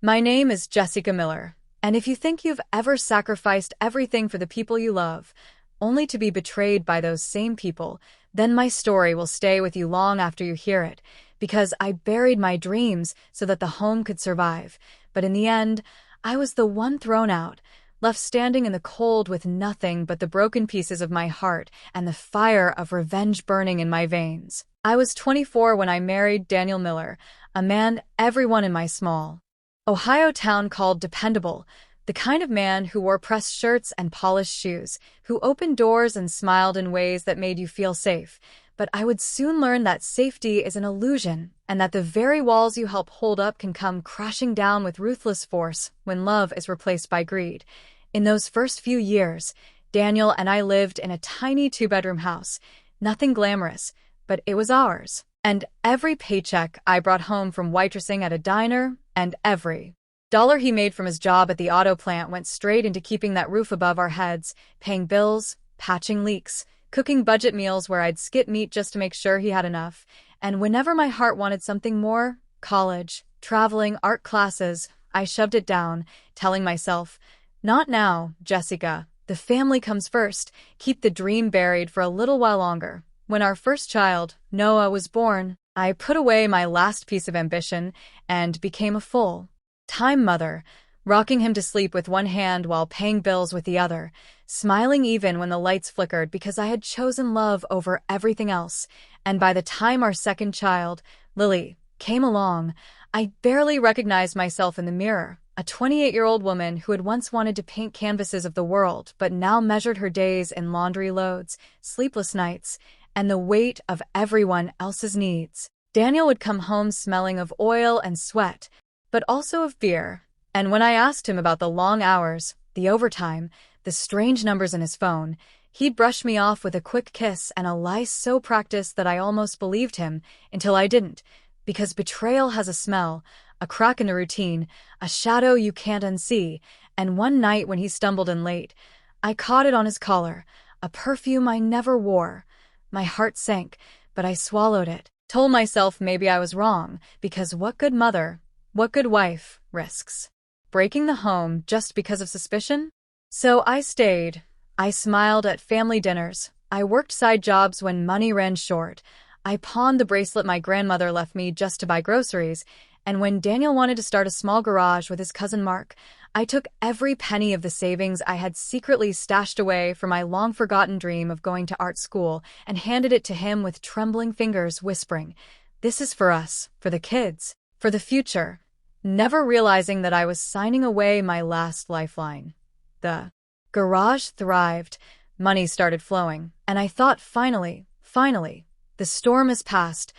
My name is Jessica Miller, and if you think you've ever sacrificed everything for the people you love, only to be betrayed by those same people, then my story will stay with you long after you hear it, because I buried my dreams so that the home could survive. But in the end, I was the one thrown out, left standing in the cold with nothing but the broken pieces of my heart and the fire of revenge burning in my veins. I was 24 when I married Daniel Miller, a man everyone in my small Ohio town called dependable, the kind of man who wore pressed shirts and polished shoes, who opened doors and smiled in ways that made you feel safe. But I would soon learn that safety is an illusion, and that the very walls you help hold up can come crashing down with ruthless force when love is replaced by greed. In those first few years, Daniel and I lived in a tiny two-bedroom house. Nothing glamorous, but it was ours. And every paycheck I brought home from waitressing at a diner, and every dollar he made from his job at the auto plant went straight into keeping that roof above our heads, paying bills, patching leaks, cooking budget meals where I'd skip meat just to make sure he had enough. And whenever my heart wanted something more, college, traveling, art classes, I shoved it down, telling myself, "Not now, Jessica. The family comes first. Keep the dream buried for a little while longer." When our first child, Noah, was born, I put away my last piece of ambition and became a full-time mother, rocking him to sleep with one hand while paying bills with the other, smiling even when the lights flickered because I had chosen love over everything else. And by the time our second child, Lily, came along, I barely recognized myself in the mirror, a 28-year-old woman who had once wanted to paint canvases of the world but now measured her days in laundry loads, sleepless nights, and the weight of everyone else's needs. Daniel would come home smelling of oil and sweat, but also of beer. And when I asked him about the long hours, the overtime, the strange numbers in his phone, he'd brush me off with a quick kiss and a lie so practiced that I almost believed him, until I didn't. Because betrayal has a smell, a crack in the routine, a shadow you can't unsee. And one night when he stumbled in late, I caught it on his collar, a perfume I never wore. My heart sank, but I swallowed it. Told myself maybe I was wrong, because what good mother, what good wife, risks breaking the home just because of suspicion? So I stayed. I smiled at family dinners. I worked side jobs when money ran short. I pawned the bracelet my grandmother left me just to buy groceries. And when Daniel wanted to start a small garage with his cousin Mark, I took every penny of the savings I had secretly stashed away for my long-forgotten dream of going to art school and handed it to him with trembling fingers, whispering, "This is for us, for the kids, for the future," never realizing that I was signing away my last lifeline. The garage thrived, money started flowing, and I thought finally, the storm is past,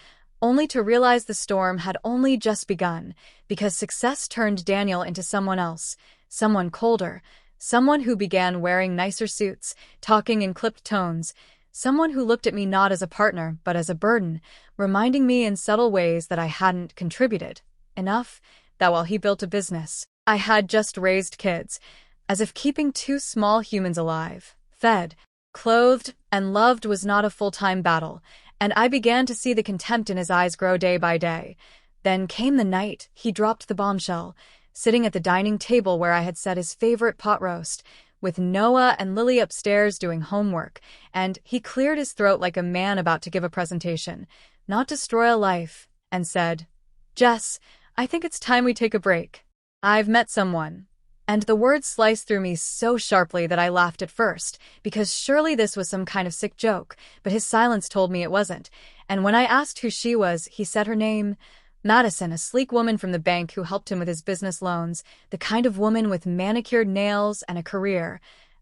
only to realize the storm had only just begun, because success turned Daniel into someone else, someone colder, someone who began wearing nicer suits, talking in clipped tones, someone who looked at me not as a partner but as a burden, reminding me in subtle ways that I hadn't contributed enough, that while he built a business, I had just raised kids, as if keeping two small humans alive, fed, clothed, and loved was not a full-time battle. And I began to see the contempt in his eyes grow day by day. Then came the night he dropped the bombshell, sitting at the dining table where I had set his favorite pot roast, with Noah and Lily upstairs doing homework, and he cleared his throat like a man about to give a presentation, not destroy a life, and said, "Jess, I think it's time we take a break. I've met someone." And the words sliced through me so sharply that I laughed at first, because surely this was some kind of sick joke, but his silence told me it wasn't. And when I asked who she was, he said her name, Madison, a sleek woman from the bank who helped him with his business loans, the kind of woman with manicured nails and a career.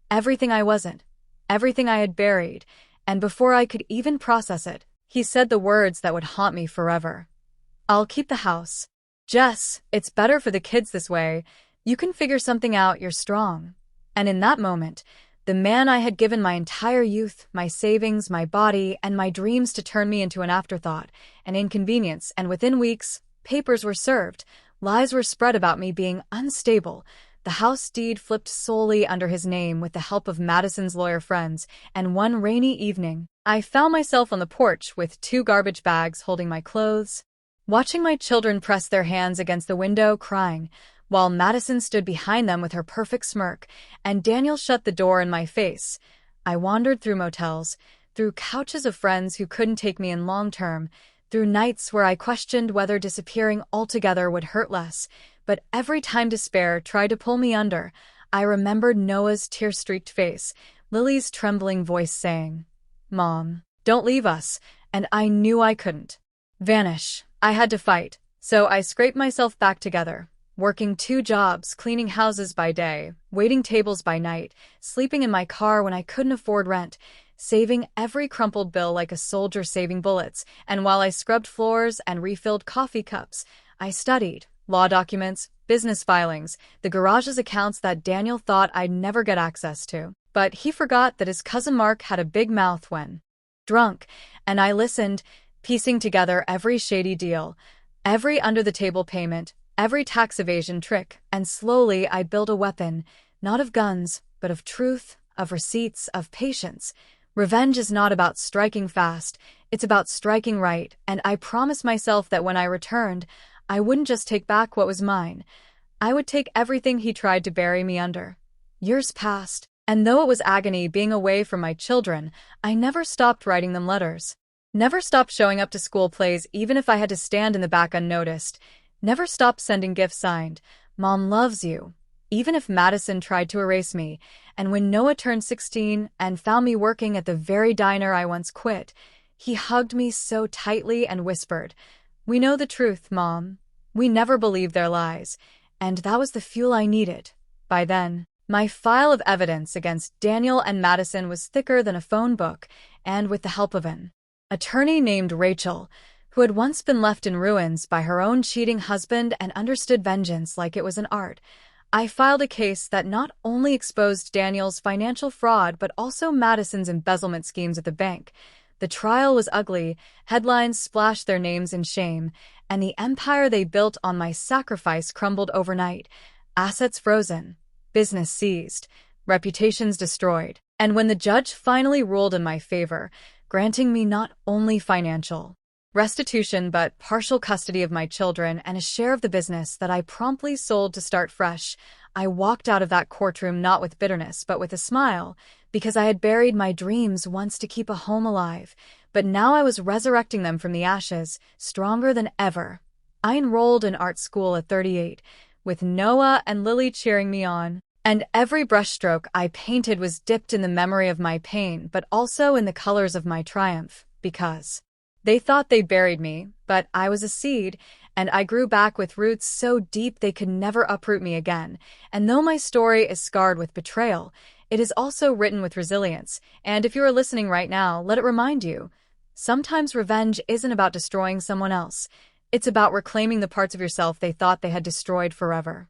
Everything I wasn't, everything I had buried, and before I could even process it, he said the words that would haunt me forever. "I'll keep the house. Jess, it's better for the kids this way. You can figure something out, you're strong." And in that moment, the man I had given my entire youth, my savings, my body, and my dreams to turn me into an afterthought, an inconvenience, and within weeks, papers were served, lies were spread about me being unstable. The house deed flipped solely under his name with the help of Madison's lawyer friends, and one rainy evening, I found myself on the porch with 2 garbage bags holding my clothes, watching my children press their hands against the window, crying, while Madison stood behind them with her perfect smirk, and Daniel shut the door in my face. I wandered through motels, through couches of friends who couldn't take me in long term, through nights where I questioned whether disappearing altogether would hurt less, but every time despair tried to pull me under, I remembered Noah's tear-streaked face, Lily's trembling voice saying, "Mom, don't leave us," and I knew I couldn't vanish. I had to fight, so I scraped myself back together, working 2 jobs, cleaning houses by day, waiting tables by night, sleeping in my car when I couldn't afford rent, saving every crumpled bill like a soldier saving bullets, and while I scrubbed floors and refilled coffee cups, I studied law documents, business filings, the garage's accounts that Daniel thought I'd never get access to. But he forgot that his cousin Mark had a big mouth when drunk, and I listened, piecing together every shady deal, every under-the-table payment, every tax evasion trick, and slowly I built a weapon, not of guns, but of truth, of receipts, of patience. Revenge is not about striking fast, it's about striking right, and I promised myself that when I returned, I wouldn't just take back what was mine. I would take everything he tried to bury me under. Years passed, and though it was agony being away from my children, I never stopped writing them letters. Never stopped showing up to school plays even if I had to stand in the back unnoticed. Never stopped sending gifts signed, "Mom loves you," even if Madison tried to erase me. And when Noah turned 16 and found me working at the very diner I once quit, he hugged me so tightly and whispered, "We know the truth, Mom. We never believed their lies." And that was the fuel I needed. By then, my file of evidence against Daniel and Madison was thicker than a phone book, and with the help of an attorney named Rachel, who had once been left in ruins by her own cheating husband and understood vengeance like it was an art, I filed a case that not only exposed Daniel's financial fraud but also Madison's embezzlement schemes at the bank. The trial was ugly, headlines splashed their names in shame, and the empire they built on my sacrifice crumbled overnight. Assets frozen, business seized, reputations destroyed. And when the judge finally ruled in my favor, granting me not only financial restitution but partial custody of my children and a share of the business that I promptly sold to start fresh, I walked out of that courtroom not with bitterness but with a smile, because I had buried my dreams once to keep a home alive, but now I was resurrecting them from the ashes, stronger than ever. I enrolled in art school at 38, with Noah and Lily cheering me on, and every brushstroke I painted was dipped in the memory of my pain but also in the colors of my triumph, because they thought they buried me, but I was a seed, and I grew back with roots so deep they could never uproot me again. And though my story is scarred with betrayal, it is also written with resilience, and if you are listening right now, let it remind you, sometimes revenge isn't about destroying someone else. It's about reclaiming the parts of yourself they thought they had destroyed forever.